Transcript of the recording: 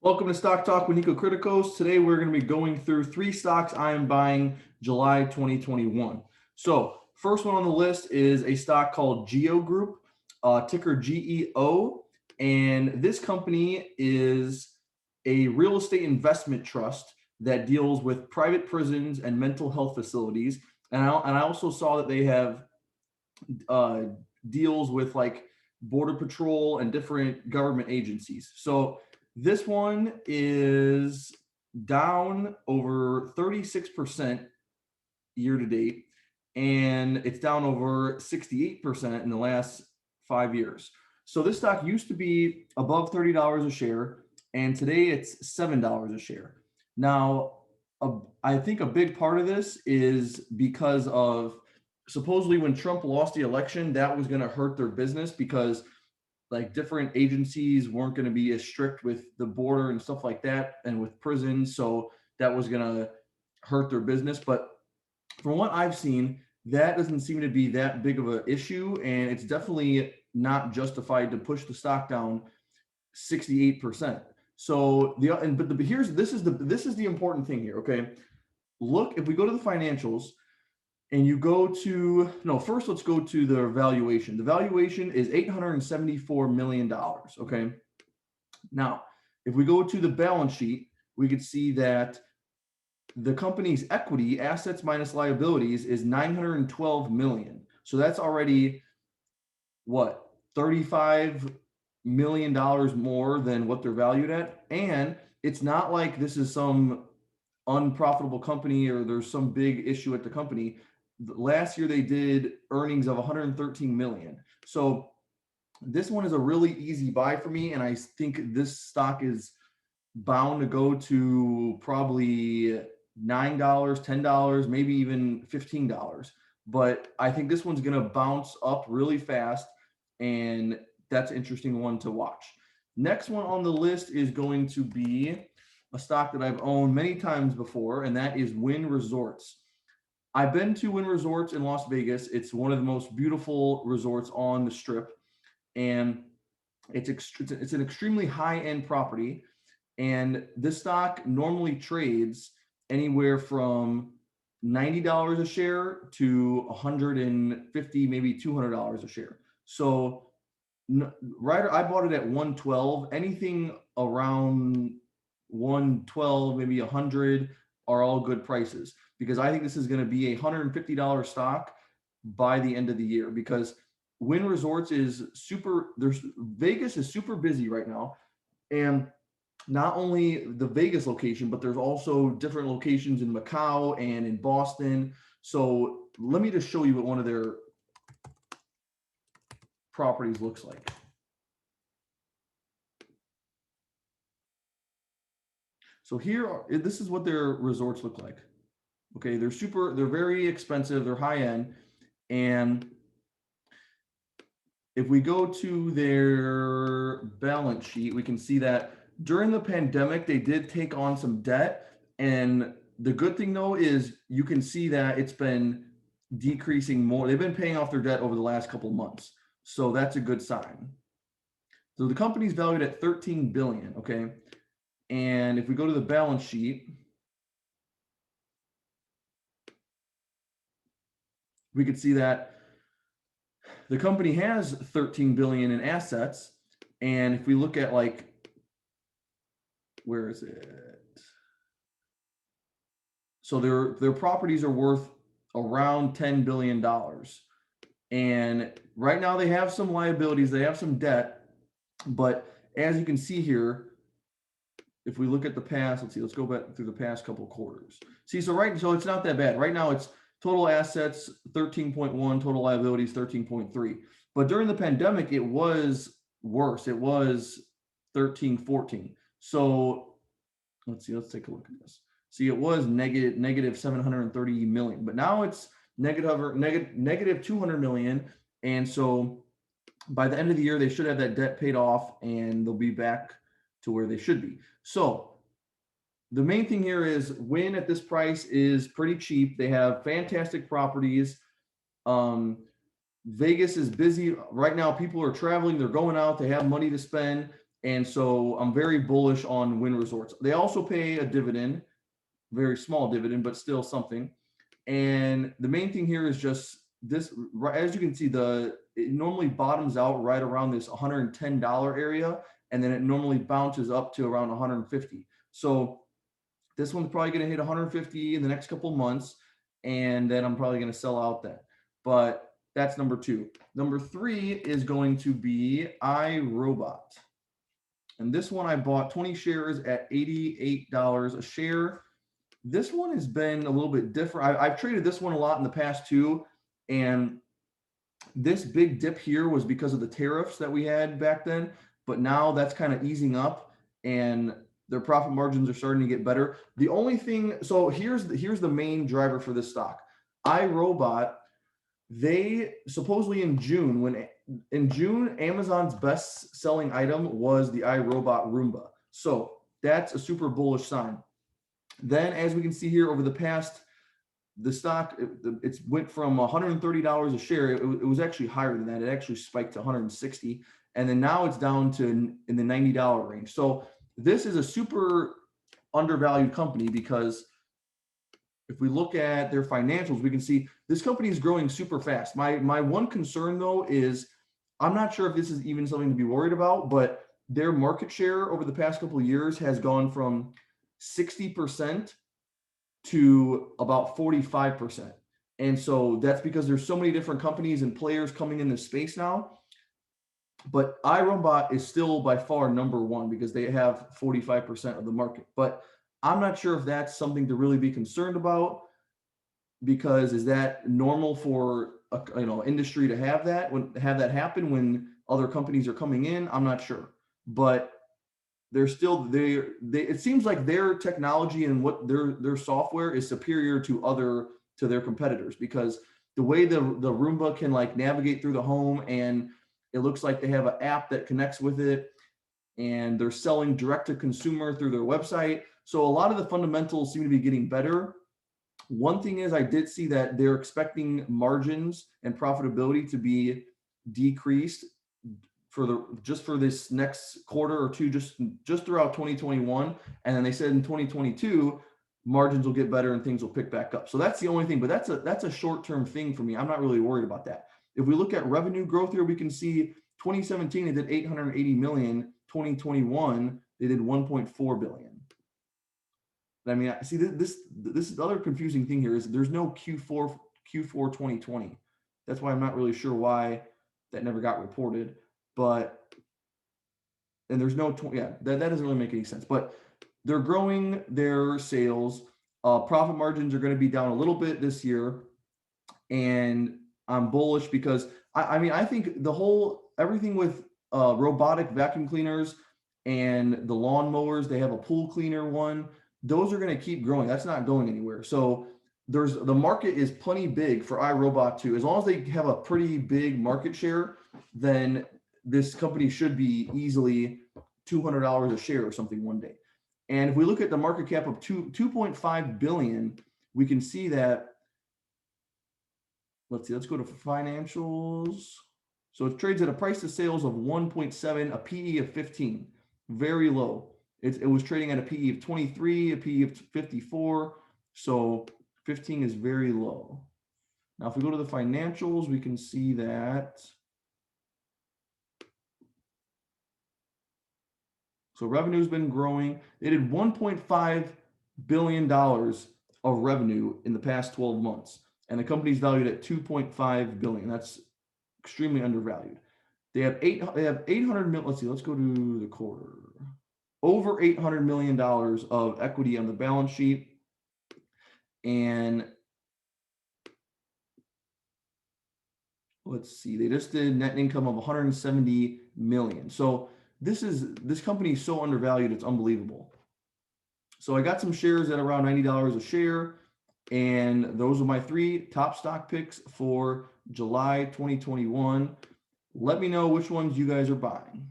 Welcome to Stock Talk with Nico Criticos. Today we're going to be going through three stocks I am buying July 2021. So first one on the list is a stock called Geo Group, ticker GEO. And this company is a real estate investment trust that deals with private prisons and mental health facilities. And I also saw that they have uh, deals with like Border Patrol and different government agencies. So this one is down over 36% year to date, and it's down over 68% in the last 5 years. So this stock used to be above $30 a share, and today it's $7 a share. Now, I think a big part of this is because of supposedly when Trump lost the election, that was going to hurt their business because like different agencies weren't going to be as strict with the border and stuff like that and with prisons. So that was going to hurt their business. But from what I've seen, that doesn't seem to be that big of an issue. And it's definitely not justified to push the stock down 68%. So this is the important thing here. Okay. Look, if we go to the financials, and you go to, no, first let's go to the valuation. The valuation is $874 million, okay? Now, if we go to the balance sheet, we could see that the company's equity, assets minus liabilities, is $912 million. So that's already, what, $35 million more than what they're valued at? And it's not like this is some unprofitable company or there's some big issue at the company. Last year they did earnings of 113 million. So this one is a really easy buy for me, and I think this stock is bound to go to probably $9, $10, maybe even $15. But I think this one's going to bounce up really fast, and that's an interesting one to watch. Next one on the list is going to be a stock that I've owned many times before, and that is Wynn Resorts. I've been to Wynn Resorts in Las Vegas. It's one of the most beautiful resorts on the Strip, and it's an extremely high-end property. And this stock normally trades anywhere from $90 a share to $150, maybe $200 a share. So right, I bought it at 112. Anything around 112, maybe 100 are all good prices, because I think this is going to be a $150 stock by the end of the year, because Wynn Resorts is Vegas is super busy right now. And not only the Vegas location, but there's also different locations in Macau and in Boston. So let me just show you what one of their properties looks like. So this is what their resorts look like. Okay, they're very expensive, they're high end. And if we go to their balance sheet, we can see that during the pandemic, they did take on some debt. And the good thing though is you can see that it's been decreasing more. They've been paying off their debt over the last couple of months. So that's a good sign. So the company's valued at 13 billion, okay? And if we go to the balance sheet, we could see that the company has 13 billion in assets. And if we look at like, where is it? So their properties are worth around $10 billion. And right now they have some liabilities, they have some debt, but as you can see here, if we look at the past, let's go back through the past couple of quarters. See, so it's not that bad. Right now it's total assets 13.1, total liabilities 13.3. But during the pandemic, it was worse. It was 13, 14. So let's take a look at this. See, it was negative 730 million, but now it's negative 200 million. And so by the end of the year, they should have that debt paid off and they'll be back to where they should be. So the main thing here is Wynn at this price is pretty cheap. They have fantastic properties. Vegas is busy right now. People are traveling, they're going out, they have money to spend. And so I'm very bullish on Wynn Resorts. They also pay a dividend, very small dividend, but still something. And the main thing here is just this, as you can see, it normally bottoms out right around this $110 area, and then it normally bounces up to around 150. So this one's probably going to hit 150 in the next couple of months, and then I'm probably going to sell out then. But that's number 2. Number 3 is going to be Irobot. And this one I bought 20 shares at $88 a share. This one has been a little bit different. I've traded this one a lot in the past too. And this big dip here was because of the tariffs that we had back then. But now that's kind of easing up and their profit margins are starting to get better. The only thing, so here's the main driver for this stock. Irobot, they supposedly in June, Amazon's best selling item was the Irobot Roomba. So that's a super bullish sign. Then, as we can see here, over the past, the stock, it's went from $130 a share. It was actually higher than that. It actually spiked to 160, and then now it's down to in the $90 range. So this is a super undervalued company because if we look at their financials, we can see this company is growing super fast. My one concern though is I'm not sure if this is even something to be worried about, but their market share over the past couple of years has gone from 60% to about 45%. And so that's because there's so many different companies and players coming in this space now. But Irobot is still by far number 1 because they have 45% of the market. But I'm not sure if that's something to really be concerned about, because is that normal for a industry to have that happen when other companies are coming in? I'm not sure, but they're still they it seems like their technology and what their software is superior to their competitors, because the way the Roomba can like navigate through the home, and it looks like they have an app that connects with it, and they're selling direct to consumer through their website. So a lot of the fundamentals seem to be getting better. One thing is I did see that they're expecting margins and profitability to be decreased for this next quarter or two, just throughout 2021. And then they said in 2022, margins will get better and things will pick back up. So that's the only thing, but that's a short-term thing for me. I'm not really worried about that. If we look at revenue growth here, we can see 2017, they did 880 million. 2021, they did 1.4 billion. I mean, I see this is the other confusing thing here is there's no Q4 2020. That's why I'm not really sure why that never got reported. But and there's no that doesn't really make any sense. But they're growing their sales. Profit margins are going to be down a little bit this year, and I'm bullish because I think everything with robotic vacuum cleaners and the lawn mowers, they have a pool cleaner one. Those are going to keep growing. That's not going anywhere. So the market is plenty big for Irobot too. As long as they have a pretty big market share, then this company should be easily $200 a share or something one day. And if we look at the market cap of 2.5 billion, we can see that. Let's go to financials. So it trades at a price to sales of 1.7, a PE of 15, very low. It was trading at a PE of 23, a PE of 54. So 15 is very low. Now, if we go to the financials, we can see that. So revenue has been growing. They did $1.5 billion of revenue in the past 12 months. And the company's valued at $2.5 billion. That's extremely undervalued. They have 800 million. Let's see. Let's go to the quarter. Over $800 million of equity on the balance sheet, and let's see. They just did net income of 170 million. So this company is so undervalued, it's unbelievable. So I got some shares at around $90 a share. And those are my 3 top stock picks for July 2021. Let me know which ones you guys are buying.